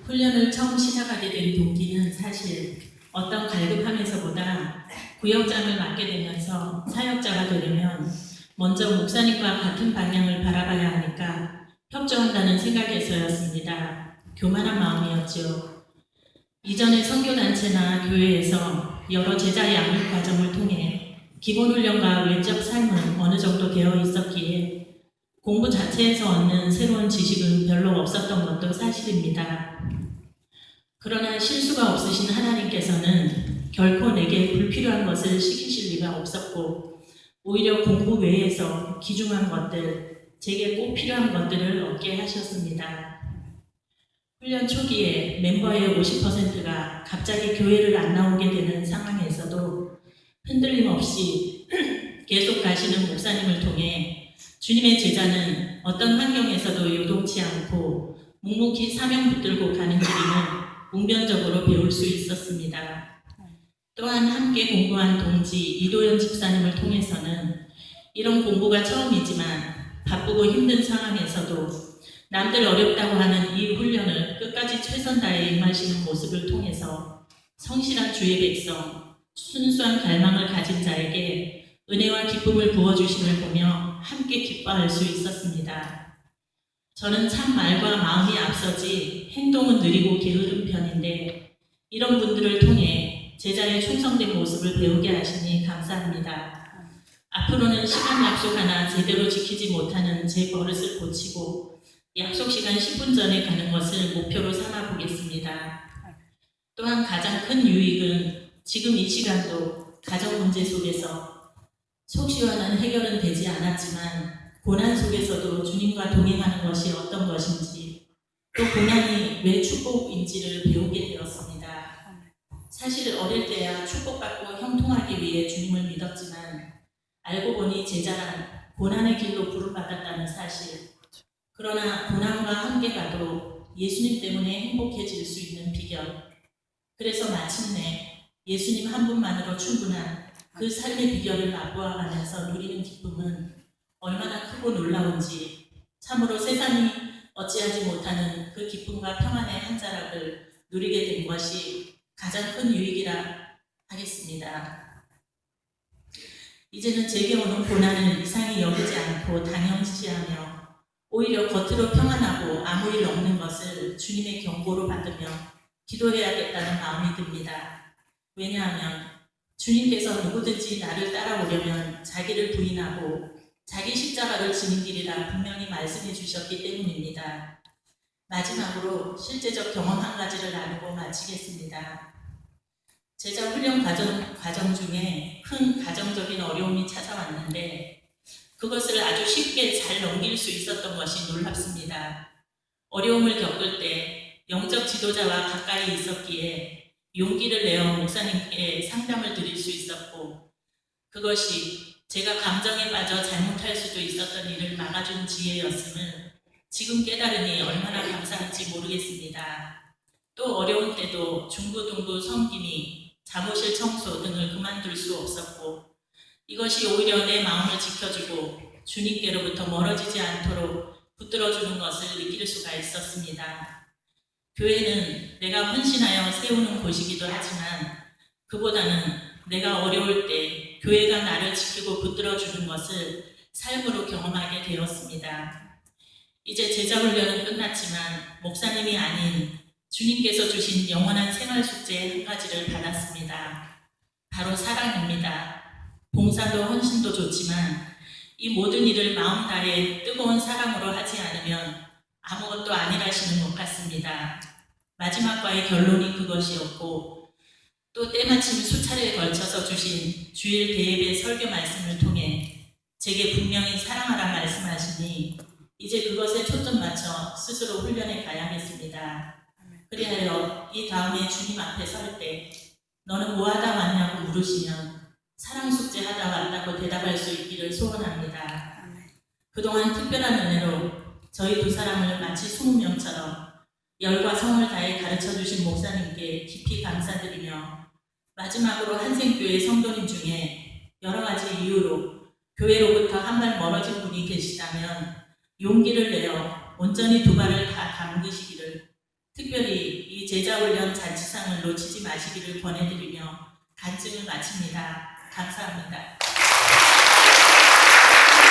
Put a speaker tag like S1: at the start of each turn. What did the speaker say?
S1: 훈련을 처음 시작하게 된 동기는 사실 어떤 갈급함에서보다 구역장을 맡게 되면서 사역자가 되려면 먼저 목사님과 같은 방향을 바라봐야 하니까 협조한다는 생각에서였습니다. 교만한 마음이었지요. 이전에 선교단체나 교회에서 여러 제자 양육 과정을 통해 기본 훈련과 외적 삶은 어느 정도 되어 있었기에 공부 자체에서 얻는 새로운 지식은 별로 없었던 것도 사실입니다. 그러나 실수가 없으신 하나님께서는 결코 내게 불필요한 것을 시키실 리가 없었고 오히려 공부 외에서 귀중한 것들, 제게 꼭 필요한 것들을 얻게 하셨습니다. 훈련 초기에 멤버의 50%가 갑자기 교회를 안 나오게 되는 상황에서도 흔들림 없이 계속 가시는 목사님을 통해 주님의 제자는 어떤 환경에서도 요동치 않고 묵묵히 사명 붙들고 가는 길임을 웅변적으로 배울 수 있었습니다. 또한 함께 공부한 동지 이도현 집사님을 통해서는 이런 공부가 처음이지만 바쁘고 힘든 상황에서도 남들 어렵다고 하는 이 훈련을 끝까지 최선 다해 임하시는 모습을 통해서 성실한 주의 백성, 순수한 갈망을 가진 자에게 은혜와 기쁨을 부어주심을 보며 함께 기뻐할 수 있었습니다. 저는 참 말과 마음이 앞서지 행동은 느리고 게으른 편인데 이런 분들을 통해 제자의 충성된 모습을 배우게 하시니 감사합니다. 앞으로는 시간 약속 하나 제대로 지키지 못하는 제 버릇을 고치고 약속 시간 10분 전에 가는 것을 목표로 삼아 보겠습니다. 또한 가장 큰 유익은 지금 이 시간도 가정 문제 속에서 속 시원한 해결은 되지 않았지만 고난 속에서도 주님과 동행하는 것이 어떤 것인지 또 고난이 왜 축복인지를 배우게 되었습니다. 사실 어릴 때야 축복받고 형통하기 위해 주님을 믿었지만 알고 보니 제자란 고난의 길로 부름받았다는 사실. 그러나 고난과 함께 가도 예수님 때문에 행복해질 수 있는 비결. 그래서 마침내 예수님 한 분만으로 충분한 그 삶의 비결을 맛보아가면서 누리는 기쁨은 얼마나 크고 놀라운지 참으로 세상이 어찌하지 못하는 그 기쁨과 평안의 한 자락을 누리게 된 것이 가장 큰 유익이라 하겠습니다. 이제는 제게 오는 고난을 이상히 여기지 않고 당연시하며 오히려 겉으로 평안하고 아무 일 없는 것을 주님의 경고로 받으며 기도해야겠다는 마음이 듭니다. 왜냐하면 주님께서 누구든지 나를 따라오려면 자기를 부인하고 자기 십자가를 지는 길이라 분명히 말씀해 주셨기 때문입니다. 마지막으로 실제적 경험 한 가지를 나누고 마치겠습니다. 제자 훈련 과정 중에 큰 가정적인 어려움이 찾아왔는데 그것을 아주 쉽게 잘 넘길 수 있었던 것이 놀랍습니다. 어려움을 겪을 때 영적 지도자와 가까이 있었기에 용기를 내어 목사님께 상담을 드릴 수 있었고 그것이 제가 감정에 빠져 잘못할 수도 있었던 일을 막아준 지혜였음을 지금 깨달으니 얼마나 감사한지 모르겠습니다. 또 어려운 때도 중구둥구 섬김이 사무실 청소 등을 그만둘 수 없었고 이것이 오히려 내 마음을 지켜주고 주님께로부터 멀어지지 않도록 붙들어주는 것을 느낄 수가 있었습니다. 교회는 내가 헌신하여 세우는 곳이기도 하지만 그보다는 내가 어려울 때 교회가 나를 지키고 붙들어주는 것을 삶으로 경험하게 되었습니다. 이제 제자 훈련은 끝났지만 목사님이 아닌 주님께서 주신 영원한 생활 숙제 한 가지를 받았습니다. 바로 사랑입니다. 봉사도 헌신도 좋지만 이 모든 일을 마음 다해 뜨거운 사랑으로 하지 않으면 아무것도 아니라시는 것 같습니다. 마지막과의 결론이 그것이었고 또 때마침 수차례에 걸쳐서 주신 주일 대예배 설교 말씀을 통해 제게 분명히 사랑하라 말씀하시니 이제 그것에 초점 맞춰 스스로 훈련해 가야겠습니다. 그리하여 이 다음에 주님 앞에 설 때 너는 뭐하다 왔냐고 물으시면 사랑 숙제하다 왔다고 대답할 수 있기를 소원합니다. 그동안 특별한 은혜로 저희 두 사람을 마치 20명처럼 열과 성을 다해 가르쳐주신 목사님께 깊이 감사드리며 마지막으로 한생교회 성도님 중에 여러 가지 이유로 교회로부터 한 발 멀어진 분이 계시다면 용기를 내어 온전히 두 발을 다 담그시기를 특별히 이 제자훈련 잔치상을 놓치지 마시기를 권해드리며 간증을 마칩니다. 감사합니다.